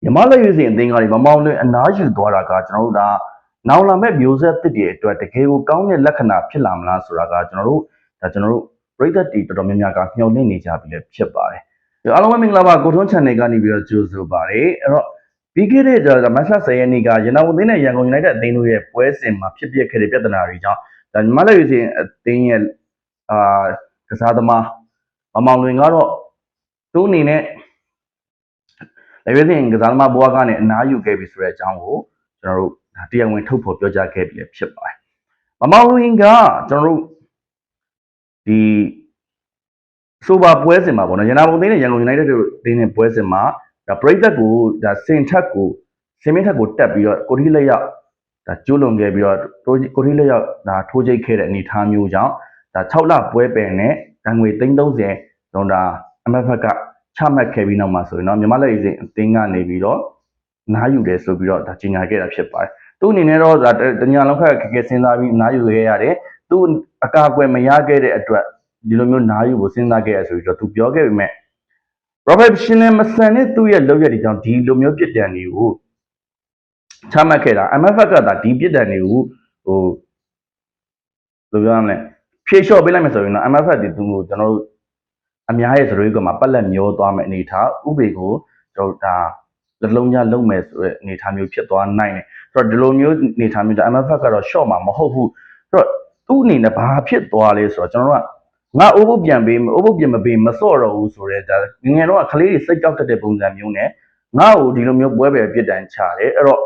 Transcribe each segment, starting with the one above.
မြန်မာလက်ရွေးစင်အသင်းကနေမမောင်လွင်အနားယူသွားတာကကျွန်တော်တို့ဒါနောင်လာမဲ့မျိုးဆက်တစ်တွေအတွက်တကယ်ကိုကောင်းတဲ့လက္ခဏာဖြစ်လာမလားဆိုတာကကျွန်တော်တို့ပြည်သက်တီတော်တော်များများကမျှော်လင့်နေကြပြီလည်းဖြစ်ပါတယ်။အားလုံးပဲမင်္ဂလာပါကိုထွန်း channel ကနေပြီးတော့ကြိုဆိုပါတယ်။အဲ့တော့ပြီးခဲ့တဲ့မတ်လ10ရက်နေ့ကရန်ကုန်သင်းနဲ့ရန်ကုန် United အသင်းတို့ရဲ့ပွဲစဉ်မှာဖြစ်ပျက်ခဲ့တဲ့ပြဿနာတွေကြောင့်ဒါမြန်မာလက်ရွေးစင်အသင်းရဲ့ကစားသမားမမောင်လွင်ကတော့သူ့အနေနဲ့လက်ရွေးစင်ကစားသမားဘွားကနေအနားယူခဲ့ပြီဆိုတဲ့အကြောင်းကိုကျွန်တော်တို့တရားဝင်ထုတ်ဖော်ပြောကြားခဲ့ပြီဖြစ်ပါတယ်။မမောင်လွင်ကကျွန်တော်တို့ဒီဆိုပါပွဲစဉ်မှာပေါ့နော်ရန်ကုန်သင်းနဲ့ရန်ကုန် United တို့အသင်းနဲ့ပွဲစဉ်မှာဒါပရိသတ်ကိုဒါစင်မင်းထက်ကိုတက်ပြီးတော့ကိုထိလက်ရောက်ဒါကျိုးလွန်ခဲ့ပြီးတော့ကိုထိလက်ရောက်ဒါထိုးချိတ်ခဲ့တဲ့အနေအထားမျိုးကြောင့်ဒါ6လပွဲပယ်နဲ့ဒဏ်ငွေ330တော့ဒါ MFF ကချမှတ်ခဲ့ပြီးနောက်မှာဆိုရင်တော့မြန်မာလက်ရွေးစင်အသင်းကနေပြီးတော့နားယူတယ်ဆိုပြီးတော့ဒါကြီးညာခဲ့တာဖြစ်ပါတယ်။သူ့အနေနဲ့တော့ဒါတညာလုံးခက်ခက်စဉ်းစားပြီးနားယူခဲ့ရတယ်။သူ့အကာအကွယ်မရခဲ့တဲ့အတွက်ဒီလိုမျိုးနားယူဖို့စဉ်းစားခဲ့ရဆိုပြီးတော့သူပြောခဲ့ပေမဲ့ professional မဆန်တဲ့သူ့ရဲ့လုပ်ရတဲ့ကြောင့်ဒီလိုမျိုးပြစ်ဒဏ်တွေကိုချမှတ်ခဲ့တာ MFF ကဒါဒီပြစ်ဒဏ်တွေကိုဘယ်လိုပြောရမလဲဖြေလျှော့ပေးလိုက်မယ်ဆိုရင်တော့ MFF ဒီသူကိုကျွန်တော်တို့အများရဲ့စရိုးကမှာပတ်လက်မျောသွားမယ်အနေထားဥပေကိုကျွန်တော်ဒါလက်လုံးကြားလုံးမယ်ဆိုတဲ့အနေထားမျိုးဖြစ်သွားနိုင်တယ်ဆိုတော့ဒီလိုမျိုးအနေထားမျိုးဒါ MFF ကတော့ short မှာမဟုတ်ဘူးဆိုတော့သူ့အနေနဲ့ဘာဖြစ်သွားလဲဆိုတော့ကျွန်တော်တို့ကငါအိုးဖို့ပြန်ပေးအိုးဖို့ပြန်မပေးမစော့တော့ဘူးဆိုတော့ဒါငယ်တော့ကလေးတွေစိတ်ကြောက်တတ်တဲ့ပုံစံမျိုးနဲ့ငါ့ကိုဒီလိုမျိုးပွဲပဲပြစ်ဒဏ်ချတယ်အဲ့တော့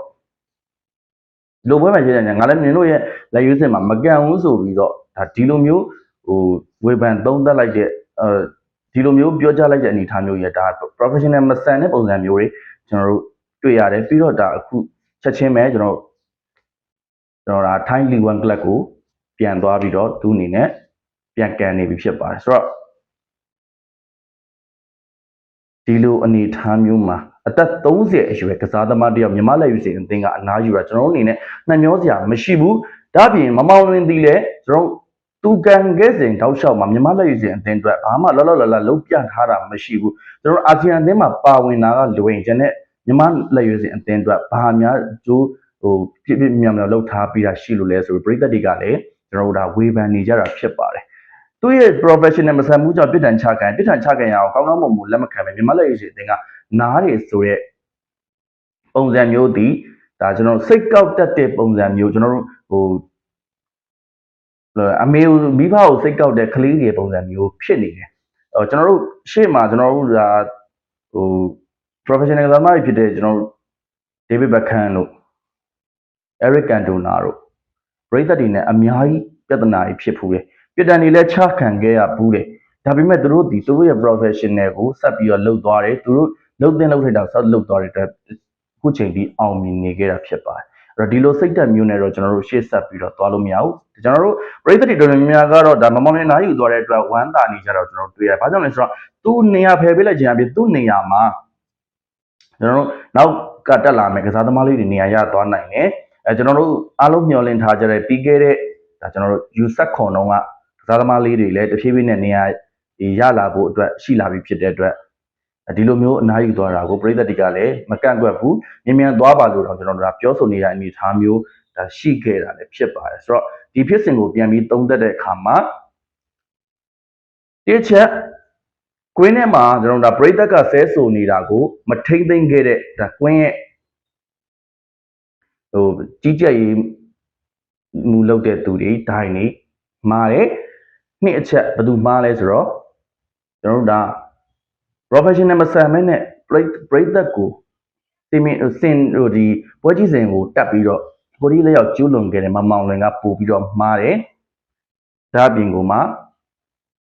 လိုပွဲမှာရေးတယ်ငါလည်းမြင်လို့ရဲ့လက်ရွေးစင်မှာမကန်ဘူးဆိုပြီးတော့ဒါဒီလိုမျိုးဝေဖန်သုံးသပ်လိုက်တဲ့ဒီလိုမျိုးပြောကြားလိုက်တဲ့အနေအထားမျိုးရဲ့ဒါ professional မဆန်တဲ့ပုံစံမျိုးတွေကျွန်တော်တို့တွေ့ရတယ်ပြီးတော့ဒါအခုချက်ချင်းပဲကျွန်တော်ဒါထိုင်းလီ1 club ကိုပြန်သွားပြီးတော့သူအနေနဲ့ပြန်ကန်နေပြီဖြစ်ပါတယ်ဆိုတော့ဒီလိုအနေအထားမျိုးမှာအသက်30အရွယ်ကစားသမားတယောက်မြန်မာလက်ရွေးစင်အသင်းကအနားယူတာကျွန်တော်တို့အနေနဲ့နှမျောစရာမရှိဘူးဒါပြင်မမောင်လွင်သည်လည်းကျွန်တော်သူကန်ခဲ့စဉ်တောက်လျှောက်မှာမြန်မာလက်ရွေးစင်အသင်းအတွက်ဘာမှလောလောလတ်လုံးပြထားတာမရှိဘူးကျွန်တော်အာဆီယံအသင်းမှာပါဝင်တာကလွင်ကျန်တဲ့မြန်မာလက်ရွေးစင်အသင်းအတွက်ဘာများကျိုးပြည့်မြောက်လောက်ထားပြီးတာရှိလို့လဲဆိုပြီးပြည်သက်တွေကလည်းကျွန်တော်တို့ဒါဝေဖန်နေကြတာဖြစ်ပါတယ်သူရဲ့ professional မဆန်မှုကြောင့်ပြစ်ဒဏ်ချခံရအောင်ကောင်းကောင်းမွန်မွန်လက်မခံပဲမြန်မာလက်ရွေးစင်အသင်းကနားတွေဆိုတဲ့ပုံစံမျိုးဒီဒါကျွန်တော်စိတ်ကောက်တတ်တဲ့ပုံစံမျိုးကျွန်တော်တို့အမေမိဘကိုစိတ်ကောက်တဲ့ကလေးတွေပုံစံမျိုးဖြစ်နေတယ်ကျွန်တော်တို့ရှေ့မှာကျွန်တော်တို့ဒါprofessional သမားတွေဖြစ်တဲ့ကျွန်တော်တို့ David Beckham တို့ Eric Cantona တို့ပြည်သက်တွေနဲ့အများကြီးပြဿနာတွေဖြစ်ဖူးတယ်ပြစ်ဒဏ်တွေလည်းချခံခဲ့ရဘူးတယ်ဒါပေမဲ့သူတို့ရဲ့ professional ကိုဆက်ပြီးတော့လှုပ်သွားတယ်သူတို့လှုပ်ထိုက်တာဆက်လှုပ်သွားတဲ့အတွက်အခုချိန်ထိအောင်မြင်နေခဲ့တာဖြစ်ပါတယ်အဲ့တော့ဒီလိုစိတ်သက်မျိုးနဲ့တော့ကျွန်တော်တို့ရှေ့ဆက်ပြီးတော့သွားလို့မရဘူးကျွန်တော်တို့ပြည်သက်တွေတော်တော်များများကတော့ဒါမမောင်နဲ့နားယူသွားတဲ့အတွက်ဝမ်းသာနေကြတော့ကျွန်တော်တို့တွေ့ရတယ်ဘာကြောင့်လဲဆိုတော့သူ့နေရာဖယ်ပေးလိုက်ခြင်းအပြင်သူ့နေရာမှာကျွန်တော်တို့နောက်ကတက်လာမယ်ကစားသမားလေးတွေနေရာရသွားနိုင်တယ်ကျွန်တော်တို့အားလုံးမျှော်လင့်ထားကြတဲ့ပြီးခဲ့တဲ့ဒါကျွန်တော်တို့ယူဆက်ခွန်တုန်းကကစားသမားလေးတွေလည်းတဖြည်းဖြည်းနဲ့နေရာရလာဖို့အတွက်ရှိလာပြီဖြစ်တဲ့အတွက်ဒီလိုမျိုးအနားယူသွားတာကိုပြည်သက်တွေကလည်းမကန့်ကွက်ဘူးမြန်သွားပါလို့တော့ကျွန်တော်တို့ပြောဆိုနေတဲ့အနေအထားမျိုးဒါရှိခဲ့တာလည်းဖြစ်ပါတယ်ဆိုတော့ဒီဖြစ်စဉ်ကိုပြန်ပြီးသုံးသပ်တဲ့အခါမှာတစ်ချက်ကွင်းထဲမှာကျွန်တော်တို့ပြည်သက်ကဆဲဆိုနေတာကိုမထိမ့်သိမ့်ခဲ့တဲ့ဒါကွင်းရဲ့ကြီးကြပ်ရေးမူလုပ်တဲ့သူတွေဒိုင်းနေမှားတယ်နှစ်အချက်ဘယ်သူမှားလဲဆိုတော့ကျွန်တော်တို့ဒါ professional မဆန်မဲနဲ့ပြည်သက်ကိုစင်ဒီပွဲကြီးစဉ်ကိုတက်ပြီးတော့ကိုဒီလက်ရောက်ကျူးလွန်ခဲ့တဲ့မမောင်လွင်ကပို့ပြီးတော့မှားတယ်ဒါအပြင်ကိုမှ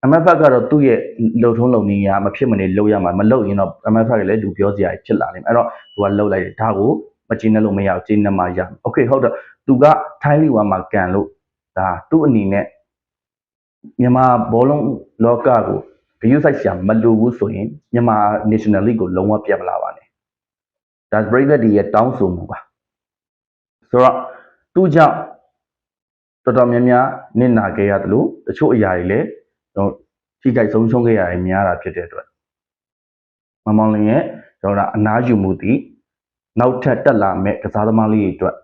MFF ကတော့သူ့ရဲ့လှုပ်ထုံးလုံနည်းမဖြစ်မနေလှုပ်ရမှာမလှုပ်ရင်တော့ MFF ကလည်းလူပြောစရာဖြစ်လာနိုင်အဲ့တော့သူကလှုပ်လိုက်တယ်ဒါကိုမကျင်းနဲ့လို့မရအောင်ကျင်းနဲ့မှရမယ်โอเคဟုတ်တော့သူကထိုင်းလီဝါမှာကန်လို့ဒါသူ့အနေနဲ့မြန်မာဘောလုံးလောကကိုဂရုစိုက်စရာမလိုဘူးဆိုရင်မြန်မာ National League ကိုလုံးဝပြတ်မလာပါနဲ့ဒါဘရိတ်ဒီရဲ့တောင်းဆိုမှုပါဆိုတော့သူ့ကြောင့်တော်တော်များများနစ်နာခဲ့ရတယ်လို့တချို့အရာတွေလည်းထိခိုက်ဆုံးရှုံးခဲ့ရတယ်များတာဖြစ်တဲ့အတွက်မမောင်လင်းရဲ့ကျွန်တော်ကအနားယူမှုသည် နောက်ထပ်တက်လာမဲ့ကစားသမားလေးတွေအတွက်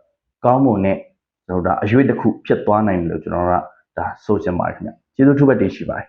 ကောင်းမွန်တဲ့ကျွန်တော်တို့ဒါအရွေးတစ်ခုဖြစ်သွားနိုင်တယ်လို့ကျွန်တော်တို့ကဒါဆိုချင်ပါတယ်ခင်ဗျကျေးဇူးထူးပဲတင်ရှိပါတယ်